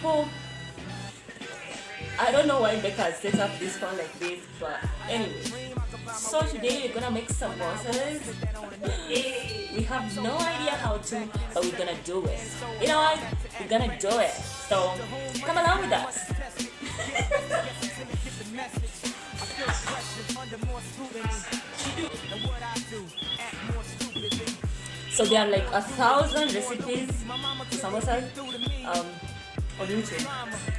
people. I don't know why Becca set up this one like this, but anyway. So today we're gonna make samosas. We have no idea how to, but we're gonna do it. You know what? We're gonna do it. So come along with us. So there are like 1,000 recipes for samosas on YouTube.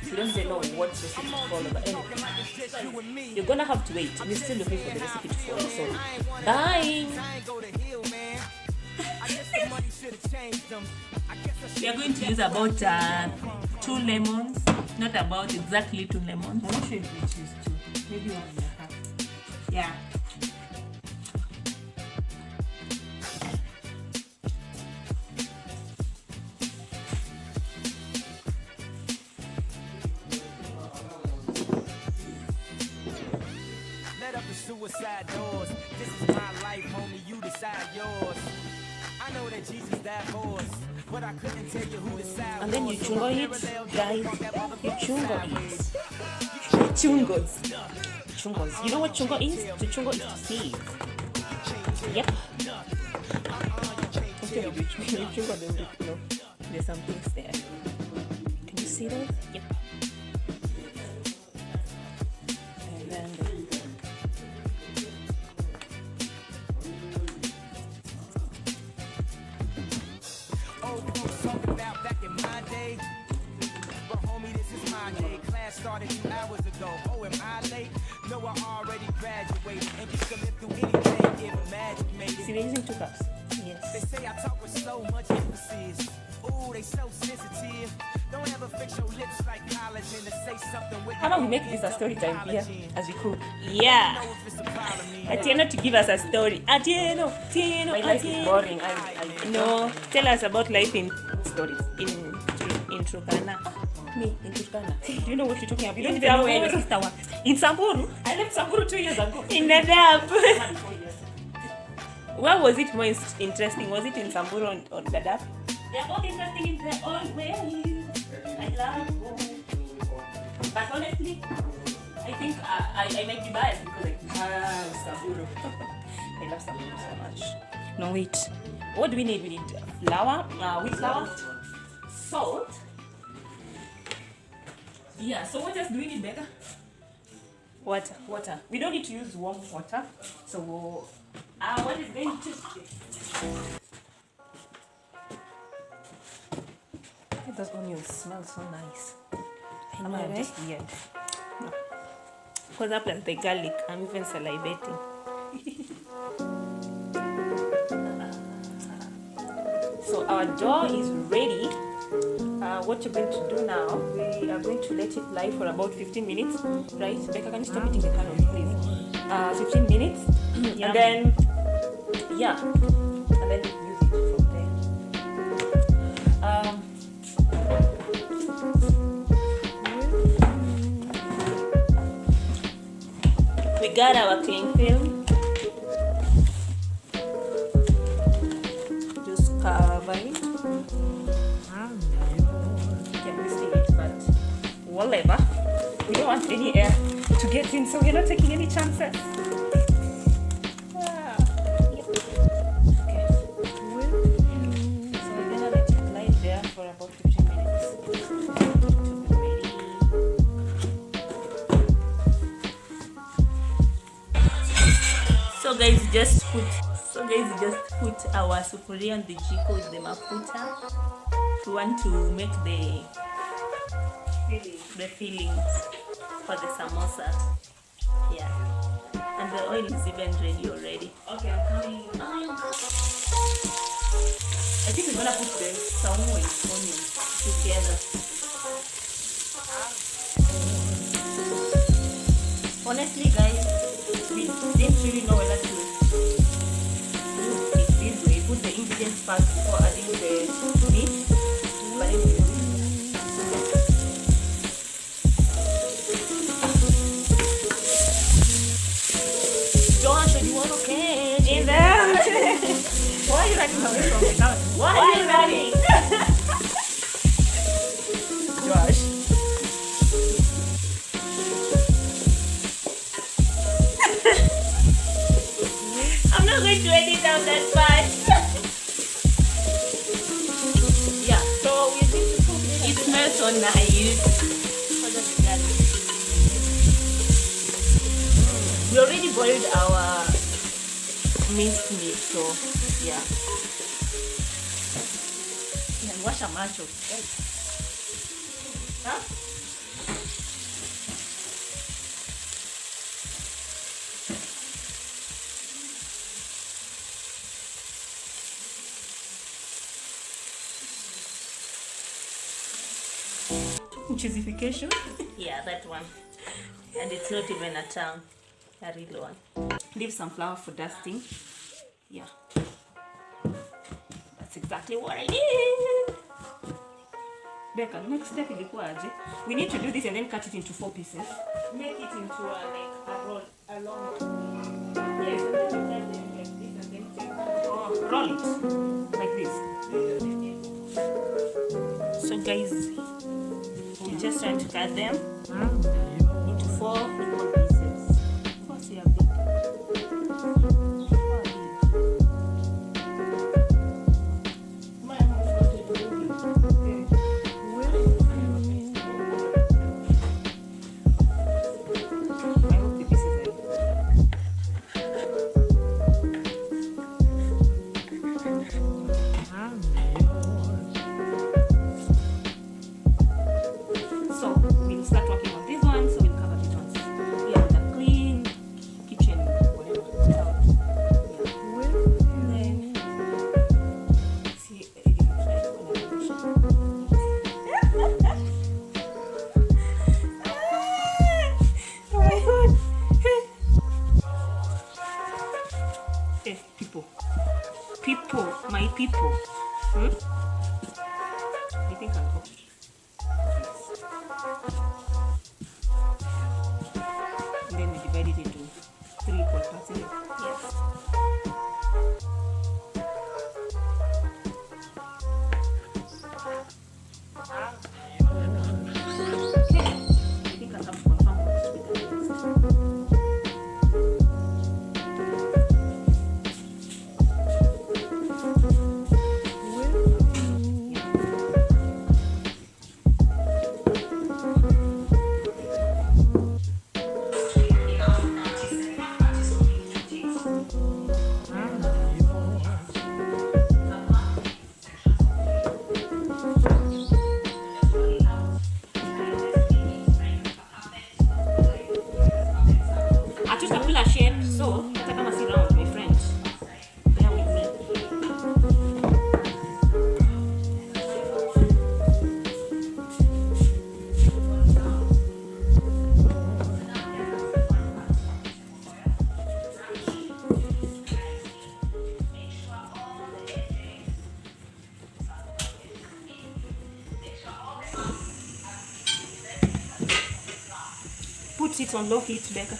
You don't even know what recipe to follow, but anyway, you're gonna have to wait. We're still looking for the recipe to follow. So bye. We are going to use about 2 lemons, not about exactly 2 lemons. I'm not sure if we choose 2, maybe 1.5. Yeah. Suicide doors. This is my life, homie. You decide yours. I know that Jesus died for us, but I couldn't tell you who decided. And then you chungo it, guys. You chungo it. Chungos. Chungos. You know what chungo is? To chungo is to see. Yep. You chungo them, you know. There's some things there. Can you see those? Yep. And then started 2 hours ago. Oh, am I late? No, I already graduated. And you can live through anything if magic made it. see, we're using 2 cups. They Yes. say I talk with so much emphasis. Ooh, they so sensitive. Don't ever fix your lips like collagen to say something with. How about we make this a story time here as we cook? Yeah. Know if it's a problem in Atieno to give us a story. Atieno, My life is boring. I No, tell us about life in stories. Turkana. Me in Turkana. Do you know what you're talking about? You don't In even know where your Samburu. sister works. In Samburu? I left Samburu 2 years ago. In Dadaab. Where was it more interesting? Was it in Samburu or Dadaab? They're both interesting in their own way. I love both. But honestly, I think I might be biased because I love Samburu. I love Samburu so much. No, wait. What do we need? We need flour, wheat flour, salt. Yeah, so what else do we need, Becca? Water. Water. We don't need to use warm water. So, what is going to... Those onions smell so nice. I know, I'm right? just weird. Because up plus the garlic, I'm even salivating. So our dough is ready. What you're going to do now, we are going to let it lie for about 15 minutes, right? Becca, can you stop eating the carrot, please? 15 minutes, and then, yeah, and then use it from there. We got our cling film. Just cover it. Whatever. We don't want any air to get in, so we're not taking any chances. Ah. Yep. Okay. So we're gonna let it lie there for about 15 minutes to be ready. So guys, just put our sufuria on the jiko with the mafuta. We want to make the fillings for the samosa. Yeah. And the oil is even ready already. Okay, I'm coming. I think we're gonna put the saumu and onion Together. Honestly, guys, we didn't really know whether to do it this way. Put the ingredients first before adding the meat. But anyway. Josh, are you all okay? In there. Why are you running away from me now? Why are you running? Josh. nice. Further the garlic. We already boiled our minced meat, so yeah. And wash a macho. Huh? Cheesification. Yeah, that one. And it's not even a tongue, a real one. Leave some flour for dusting. Yeah. That's exactly what I did. Becca, next step ilikuwa aje? We need to do this and then cut it into 4 pieces. Make it into a roll, a long. Yes, and then you cut them like this and then take. Oh, roll it like this. So guys, we just trying to cut them into 4 equal pieces. What's your big? My people. I think I'll go. And then we divide it into 3 equal parts. Yes. Put it on low heat, Becca.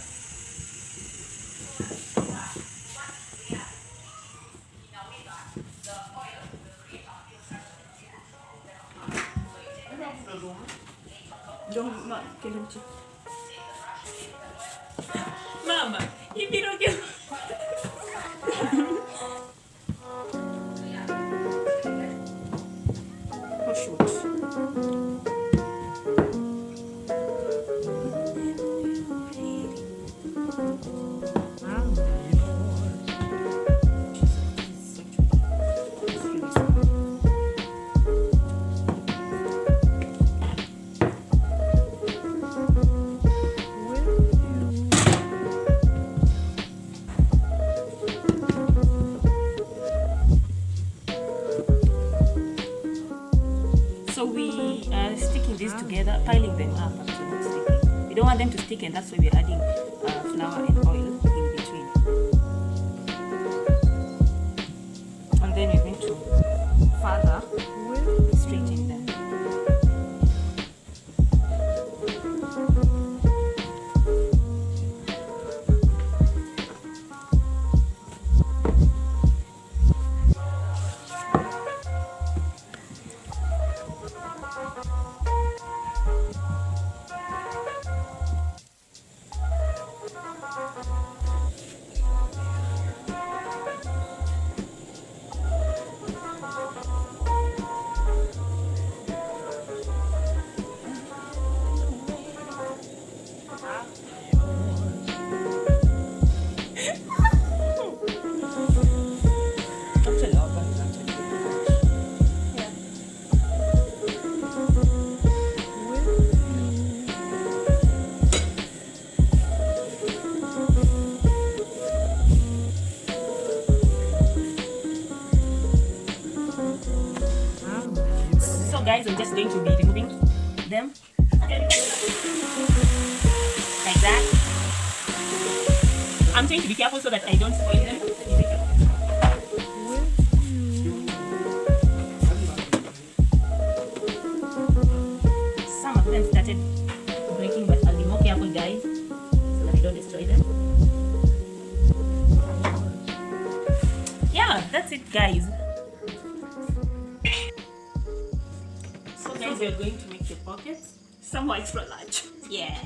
Don't not kill him too. Mama, if you don't get Oh shoot. So we are sticking these together, piling them up actually, not sticking. We don't want them to stick, and that's why we're adding flour and oil in between. And then we're going to further straighten them. just going to be removing them like that. I'm trying to be careful so that I don't spoil them. Some of them started breaking, but I'll be more careful, guys, so that I don't destroy them. Yeah, that's it, guys. So guys, we're going to make the pockets. Some extra large. Yeah.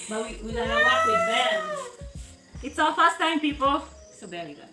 But we're gonna work with them. It's our first time, people. So bear with us.